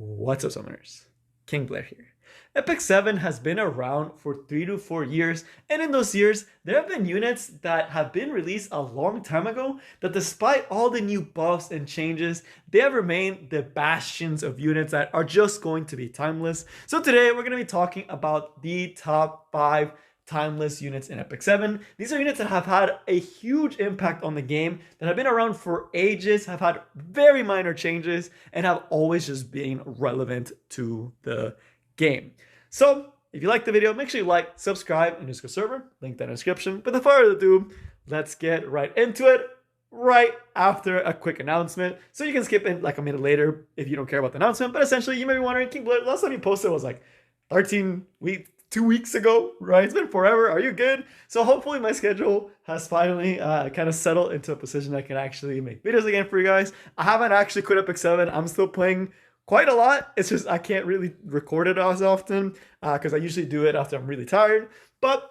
What's up, summoners? King Blair here. Epic 7 has been around for 3 to 4 years, and in those years, there have been units that have been released a long time ago that despite all the new buffs and changes, they have remained the bastions of units that are just going to be timeless. So today, we're going to be talking about the top 5 timeless units in Epic 7. These are units that have had a huge impact on the game, that have been around for ages, have had very minor changes, and have always just been relevant to the game. So if you like the video, make sure you like, subscribe, and Discord server, link down in the description. But without further ado, let's get right into it right after a quick announcement. So you can skip in like a minute later if you don't care about the announcement. But essentially, you may be wondering, King Blair, last time you posted was like 13 weeks, 2 weeks ago, right? It's been forever. Are you good? So hopefully my schedule has finally kind of settled into a position I can actually make videos again for you guys. I haven't actually quit Epic 7. I'm still playing quite a lot. It's just I can't really record it as often because I usually do it after I'm really tired. But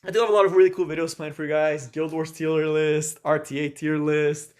I do have a lot of really cool videos planned for you guys. Guild Wars tier list, RTA tier list,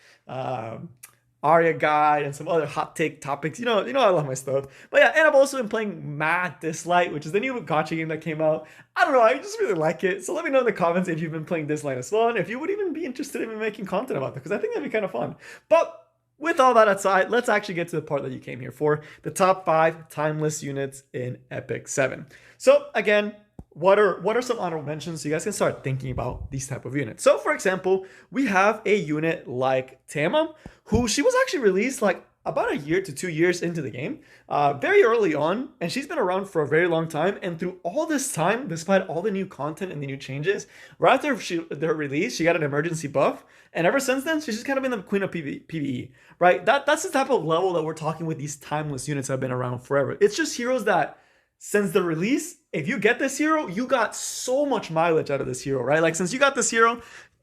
Arya guide, and some other hot take topics. You know I love my stuff. But yeah, and I've also been playing Mad Dislight, which is the new gacha game that came out. I don't know, I just really like it. So let me know in the comments if you've been playing Dislight as well, and if you would even be interested in making content about it, because I think that'd be kind of fun. But with all that aside, let's actually get to the part that you came here for, the top 5 timeless units in Epic 7. So again, what are some honorable mentions so you guys can start thinking about these type of units? So for example, we have a unit like Tama, who she was actually released like about a year to 2 years into the game, very early on, and she's been around for a very long time. And through all this time, despite all the new content and the new changes, right after their release, she got an emergency buff, and ever since then, she's just kind of been the queen of PvE, right? That's the type of level that we're talking with these timeless units that have been around forever. It's just heroes that, since the release, if you get this hero, you got so much mileage out of this hero, right? Like, since you got this hero,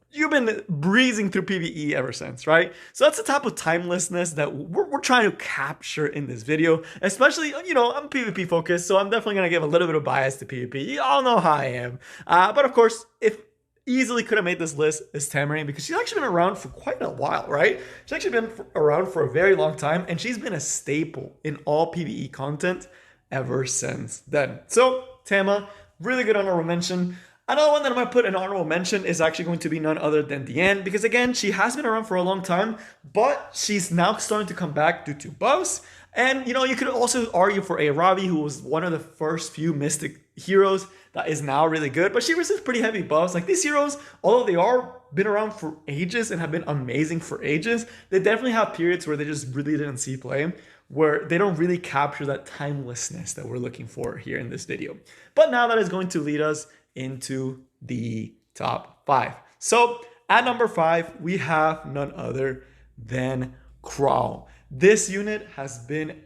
you've been breezing through PvE ever since, right? So that's the type of timelessness that we're trying to capture in this video, especially, I'm PvP focused, so I'm definitely going to give a little bit of bias to PvP. You all know how I am. But of course, if easily could have made this list is Tenebria, because she's actually been around for quite a while, right? She's actually been around for a very long time, and she's been a staple in all PvE content ever since then. So Tama, really good honorable mention. Another one that I'm going to put an honorable mention is actually going to be none other than Diane, because again, she has been around for a long time, but she's now starting to come back due to buffs. And you could also argue for Arabi, who was one of the first few Mystic heroes that is now really good, but she receives pretty heavy buffs. Like, these heroes, although they are been around for ages and have been amazing for ages, they definitely have periods where they just really didn't see play, where they don't really capture that timelessness that we're looking for here in this video. But now that is going to lead us into the top 5. So at number 5, we have none other than Krau. This unit has been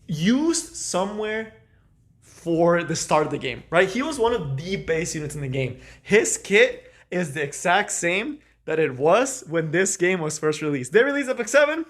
used somewhere for the start of the game, right? He was one of the base units in the game. His kit is the exact same that it was when this game was first released. They released Epic 7,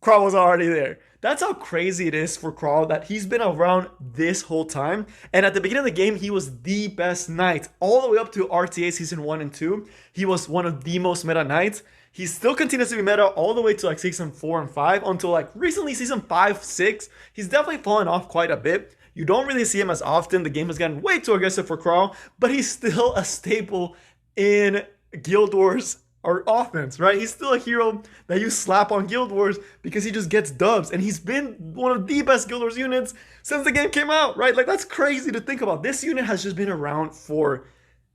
Krau was already there. That's how crazy it is for Krau that he's been around this whole time. And at the beginning of the game, he was the best knight. All the way up to RTA Season 1 and 2, he was one of the most meta knights. He still continues to be meta all the way to like Season 4 and 5 until like recently Season 5, 6. He's definitely fallen off quite a bit. You don't really see him as often. The game has gotten way too aggressive for Krau, but he's still a staple in Guild Wars or offense, right? He's still a hero that you slap on Guild Wars because he just gets dubs, and he's been one of the best Guild Wars units since the game came out, right? Like, that's crazy to think about. This unit has just been around for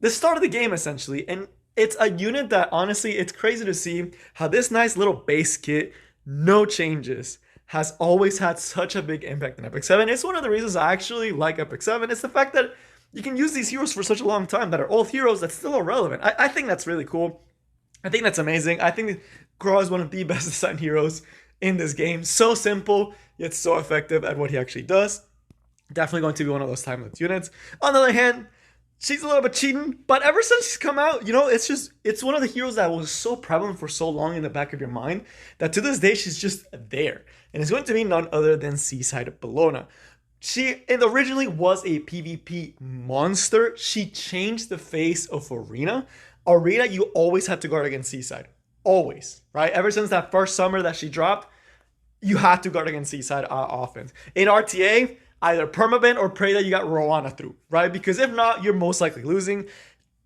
the start of the game, essentially, and it's a unit that, honestly, it's crazy to see how this nice little base kit, no changes, has always had such a big impact in Epic 7. It's one of the reasons I actually like Epic 7. It's the fact that you can use these heroes for such a long time that are old heroes that still are relevant. I think that's really cool. I think that's amazing. I think Krau is one of the best designed heroes in this game. So simple, yet so effective at what he actually does. Definitely going to be one of those timeless units. On the other hand, she's a little bit cheating, but ever since she's come out, it's one of the heroes that was so prevalent for so long in the back of your mind that to this day, she's just there. And it's going to be none other than Seaside Bellona. It originally was a PvP monster. She changed the face of Arena. Arena, you always had to guard against Seaside. Always, right? Ever since that first summer that she dropped, you had to guard against Seaside offense. In RTA, either permaban or pray that you got Rowana through, right? Because if not, you're most likely losing.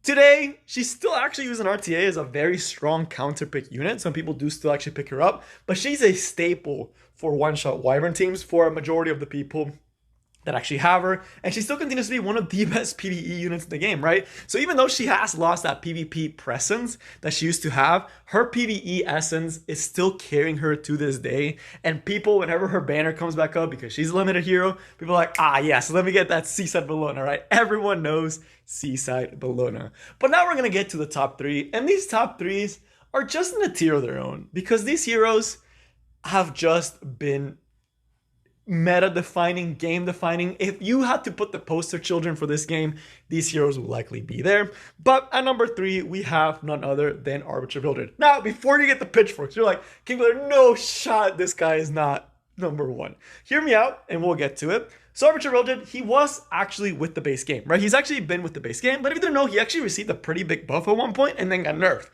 Today, she's still actually using RTA as a very strong counter pick unit. Some people do still actually pick her up, but she's a staple for one-shot Wyvern teams for a majority of the people that actually have her, and she still continues to be one of the best PvE units in the game, right? So even though she has lost that PvP presence that she used to have, her PvE essence is still carrying her to this day. And people, whenever her banner comes back up, because she's a limited hero, people are like, ah yes, let me get that Seaside Bellona, right? Everyone knows Seaside Bellona. But now we're gonna get to the top three, and these top threes are just in a tier of their own, because these heroes have just been meta defining, game defining. If you had to put the poster children for this game, these heroes will likely be there. But at number 3, we have none other than Arbiter Vildred. Now, before you get the pitchforks, you're like, King Blair, no shot, this guy is not number 1. Hear me out, and we'll get to it. So Arbiter Vildred, he was actually with the base game, right? He's actually been with the base game, but if you didn't know, he actually received a pretty big buff at one point and then got nerfed.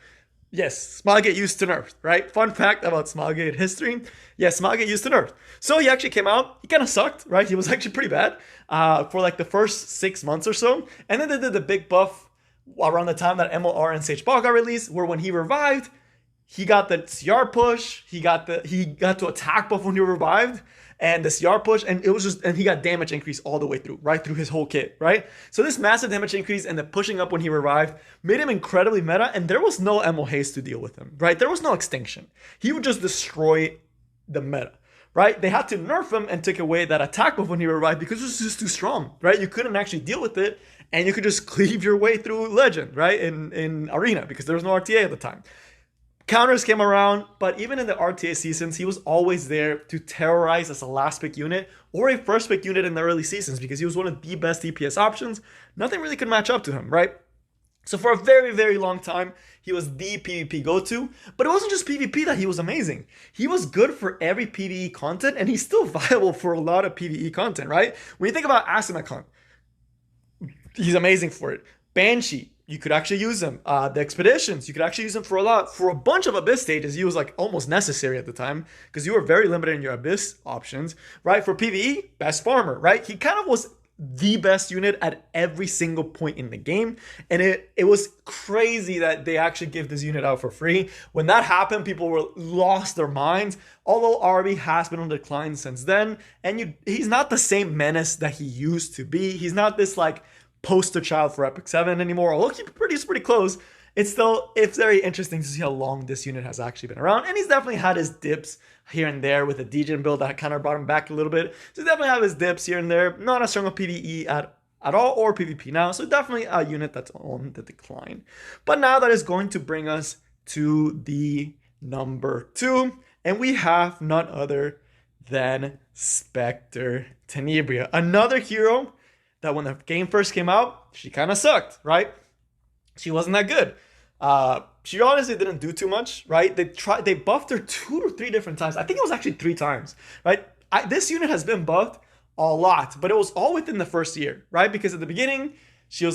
Yes, Smilegate used to nerf, right? Fun fact about Smilegate history. Yes, Smilegate used to nerf. So he actually came out, he kind of sucked, right? He was actually pretty bad for like the first 6 months or so. And then they did the big buff around the time that MLR and Sage Ball got released, where when he revived, he got the CR push, he got to attack buff when he revived, and the CR push, and it was just, and he got damage increase all the way through, right through his whole kit, right? So this massive damage increase and the pushing up when he revived made him incredibly meta, and there was no ML haste to deal with him, right? There was no extinction. He would just destroy the meta, right? They had to nerf him and take away that attack buff when he revived because it was just too strong, right? You couldn't actually deal with it, and you could just cleave your way through Legend, right? In Arena, because there was no RTA at the time. Counters came around, but even in the RTA seasons, he was always there to terrorize as a last pick unit or a first pick unit in the early seasons because he was one of the best DPS options. Nothing really could match up to him, right? So for a very, very long time, he was the PvP go-to, but it wasn't just PvP that he was amazing. He was good for every PvE content, and he's still viable for a lot of PvE content, right? When you think about Asimekon, he's amazing for it. Banshee, you could actually use him. The expeditions, you could actually use him for a lot. For a bunch of Abyss stages, he was like almost necessary at the time because you were very limited in your Abyss options, right? For PvE, best farmer, right? He kind of was the best unit at every single point in the game, and it was crazy that they actually give this unit out for free. When that happened, people were lost their minds. Although RB has been on decline since then, and he's not the same menace that he used to be. He's not this like poster child for Epic 7 anymore, although he's pretty close. It's very interesting to see how long this unit has actually been around, and he's definitely had his dips here and there with a Degen build that kind of brought him back a little bit. So he definitely have his dips here and there, not as strong a PvE at all or PvP now, so definitely a unit that's on the decline. But now that is going to bring us to the number 2, and we have none other than Specter Tenebria, another hero that when the game first came out, she kind of sucked, right? She wasn't that good. She honestly didn't do too much, right? They buffed her 2 or 3 different times. I think it was actually 3 times, right? This unit has been buffed a lot, but it was all within the first year, right? Because at the beginning, she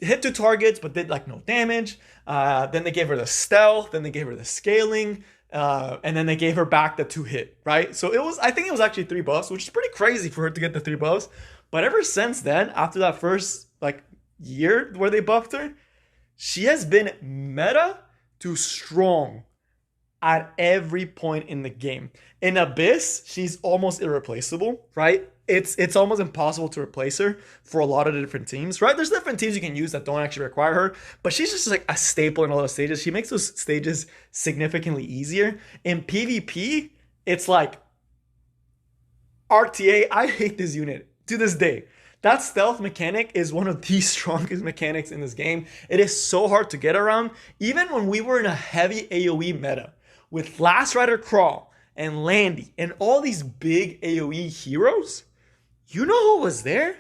hit 2 targets, but did like no damage. Then they gave her the stealth, then they gave her the scaling, and then they gave her back the 2 hit, right? So I think it was actually 3 buffs, which is pretty crazy for her to get the 3 buffs. But ever since then, after that first like year where they buffed her, she has been meta to strong at every point in the game. In Abyss, she's almost irreplaceable, right? It's almost impossible to replace her for a lot of different teams, right? There's different teams you can use that don't actually require her, but she's just like a staple in a lot of stages. She makes those stages significantly easier. In PvP, it's like RTA, I hate this unit to this day. That stealth mechanic is one of the strongest mechanics in this game. It is so hard to get around. Even when we were in a heavy AoE meta with Last Rider Krau and Landy and all these big AoE heroes, you know who was there?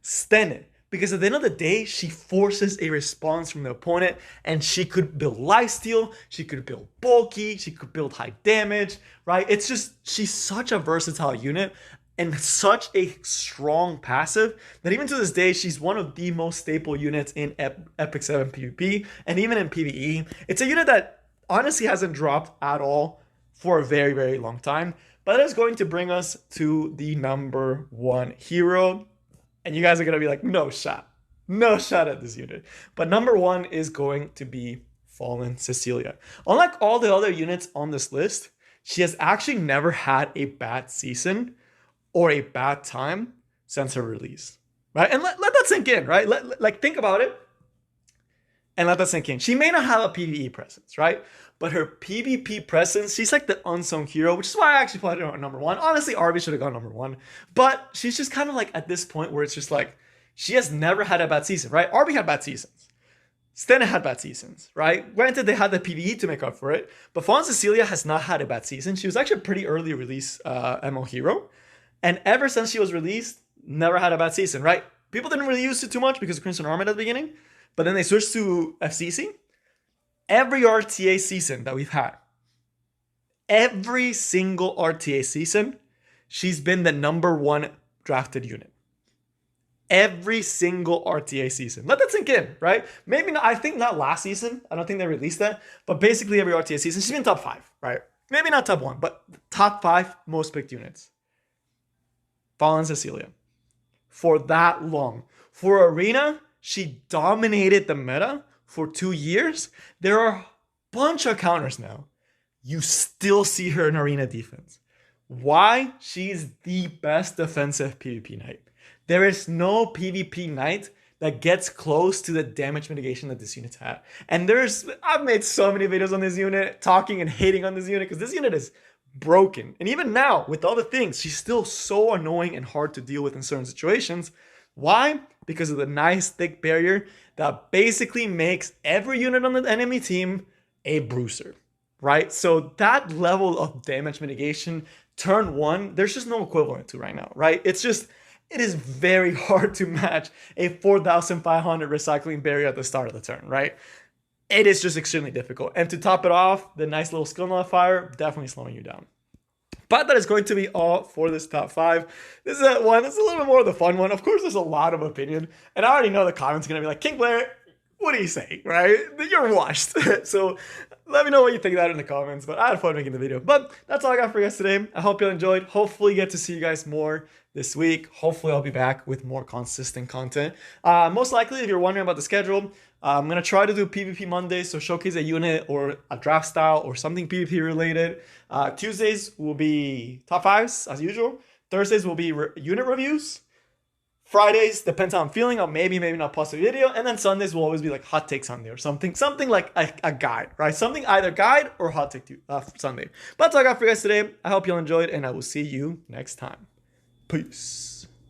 Stennin. Because at the end of the day, she forces a response from the opponent, and she could build lifesteal, she could build bulky, she could build high damage, right? It's just, she's such a versatile unit and such a strong passive that even to this day, she's one of the most staple units in Epic 7 PvP and even in PvE. It's a unit that honestly hasn't dropped at all for a very, very long time. But that is going to bring us to the number one hero. And you guys are going to be like, no shot. No shot at this unit. But number one is going to be Fallen Cecilia. Unlike all the other units on this list, she has actually never had a bad season or a bad time since her release. Right? And let that sink in, right? Like think about it and let that sink in. She may not have a PvE presence, right? But her PvP presence, she's like the unsung hero, which is why I actually put her on number one. Honestly, Arby should have gone number one. But she's just kind of like at this point where it's just like, she has never had a bad season, right? Arby had bad seasons. Stena had bad seasons, right? Granted, they had the PvE to make up for it. But Fallen Cecilia has not had a bad season. She was actually a pretty early release MO hero. And ever since she was released, never had a bad season, right? People didn't really use it too much because of Crimson Armor at the beginning. But then they switched to FCC. Every RTA season that we've had, every single RTA season, she's been the number one drafted unit. Every single RTA season. Let that sink in, right? Maybe not, I think not last season. I don't think they released that. But basically every RTA season, she's been top 5, right? Maybe not top 1, but top 5 most picked units. Fallen Cecilia. For that long. For Arena, she dominated the meta for 2 years. There are a bunch of counters now. You still see her in Arena defense. Why? She's the best defensive PvP knight. There is no PvP knight that gets close to the damage mitigation that this unit's had. And I've made so many videos on this unit, talking and hating on this unit, because this unit is broken. And even now, with all the things, she's still so annoying and hard to deal with in certain situations. Why? Because of the nice thick barrier that basically makes every unit on the enemy team a bruiser, right? So that level of damage mitigation, turn 1, there's just no equivalent to right now, right? It is very hard to match a 4,500 recycling barrier at the start of the turn, right? It is just extremely difficult. And to top it off, the nice little skill nullifier, definitely slowing you down. But that is going to be all for this top 5. This is one. This is a little bit more of the fun one. Of course, there's a lot of opinion. And I already know the comments are going to be like, King Blair, what do you say, right? You're washed. So let me know what you think of that in the comments. But I had fun making the video. But that's all I got for you guys today. I hope you enjoyed. Hopefully get to see you guys more this week. Hopefully I'll be back with more consistent content. Most likely, if you're wondering about the schedule, I'm going to try to do PvP Mondays, so showcase a unit or a draft style or something PvP related. Tuesdays will be top 5s as usual. Thursdays will be unit reviews. Fridays, depends how I'm feeling, I'll maybe not post a video. And then Sundays will always be like hot take Sunday or something like a guide, right? Something either guide or hot take Sunday. But that's all I got for you guys today. I hope you all enjoyed, and I will see you next time. Peace.